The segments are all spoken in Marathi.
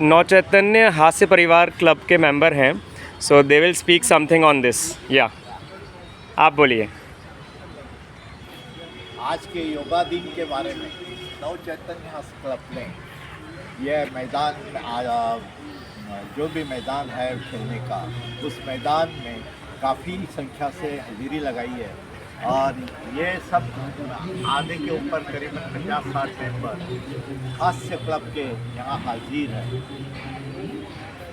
नव चैतन्य हास्य परिवार क्लब के मेंबर हैं, so they will speak something on this. या आप बोलिए। आज के योगा दिन के बारे में नव चैतन्य हास्य क्लब ने यह मैदान जो भी मैदान है खेलने का, उस मैदान में काफ़ी संख्या से हाजिरी लगाई है और ये सब आधे के ऊपर करीबन 50-60 मेंबर हास्य क्लब के यहाँ हाजिर है।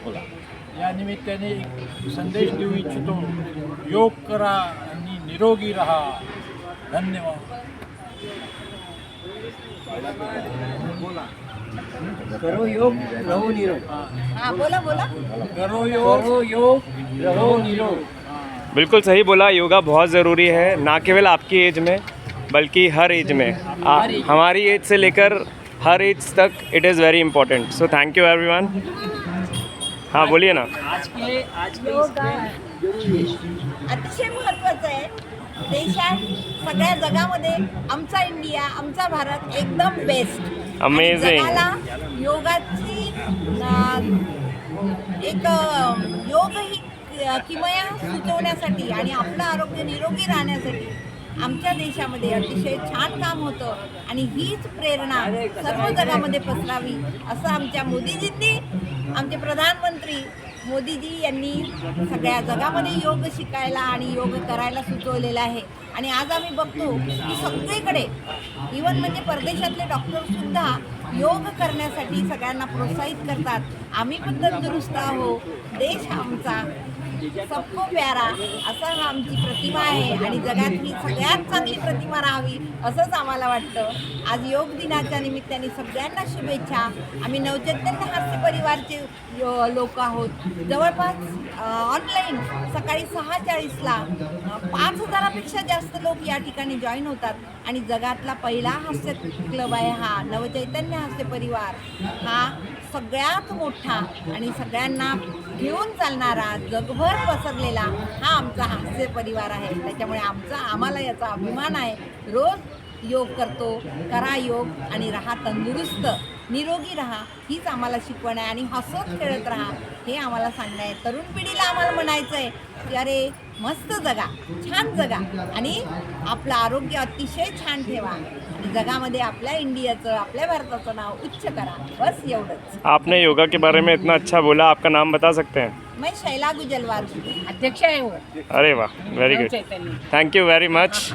बोला या निमित्ताने एक संदेश देऊ इच्छितो, योग करा आणि निरोगी रहा। धन्यवाद। करो योग रहो निरोग। हाँ बोला बोला। करो योग रहो निरोग। बिल्कुल सही बोला। योगा बहुत ज़रूरी है, ना केवल आपकी एज में बल्कि हर एज में। हमारी एज से लेकर हर एज तक it is very important. So thank you everyone. हाँ बोलिए ना। आज के अतिशय महत्त्वाचं आहे। देशात सगळ्या जगामध्ये आमचा इंडिया, आमचा भारत एकदम बेस्ट। अमेझिंग। जगाला योगाची एक योग ही किमया सुचवण्यासाठी आणि आपलं आरोग्य निरोगी राहण्यासाठी आमच्या देशामध्ये अतिशय छान काम होतं आणि हीच प्रेरणा सर्व जगामध्ये पसरावी असं आमच्या मोदीजींनी, आमचे प्रधानमंत्री मोदीजी यांनी सगळ्या जगामध्ये योग शिकायला आणि योग करायला सुचवलेलं आहे। आणि आज आम्ही बघतो की सगळीकडे इवन म्हणजे परदेशातले डॉक्टरसुद्धा योग करण्यासाठी सगळ्यांना प्रोत्साहित करतात। आम्ही पण तंदुरुस्त आहो, देश आमचा सबको प्यारा असा हा आमची प्रतिमा आहे आणि जगात ही सगळ्यात चांगली प्रतिमा राहावी असंच आम्हाला वाटतं। आज योग दिनाच्या निमित्ताने सगळ्यांना शुभेच्छा। आम्ही नवचैतन्य हास्य परिवारचे लोक आहोत। जवळपास ऑनलाईन सकाळी 6:40ला 5,000पेक्षा जास्त लोक या ठिकाणी जॉईन होतात आणि जगातला पहिला हास्य क्लब आहे हा नवचैतन्य हास्य परिवार। हा सगळ्यात मोठा आणि सगळ्यांना घेऊन चालणारा, जगभर पसरलेला हा आमचा हास्य परिवार आहे। त्याच्यामुळे आम्हाला याचा अभिमान आहे। रोज योग करतो, करा योग आणि राहा तंदुरुस्त, निरोगी राहा हीच आम्हाला शिकवण आहे। आणि हसत खेळत राहा हे आम्हाला सांगणं आहे। तरुण पिढीला आम्हाला म्हणायचं आहे की अरे मस्त जगा, छान जगा आणि आपलं आरोग्य अतिशय छान ठेवा आणि जगामध्ये आपल्या इंडियाचं, आपल्या भारताचं नाव उच्च करा। बस एवढंच। आपने योगा के बारे में इतना अच्छा बोला, आपका नाम बता सकते हैं? मैं शैला गुजलवार अध्यक्ष आहे वो अरे वाह, very good. Chaitanya. Thank you very much.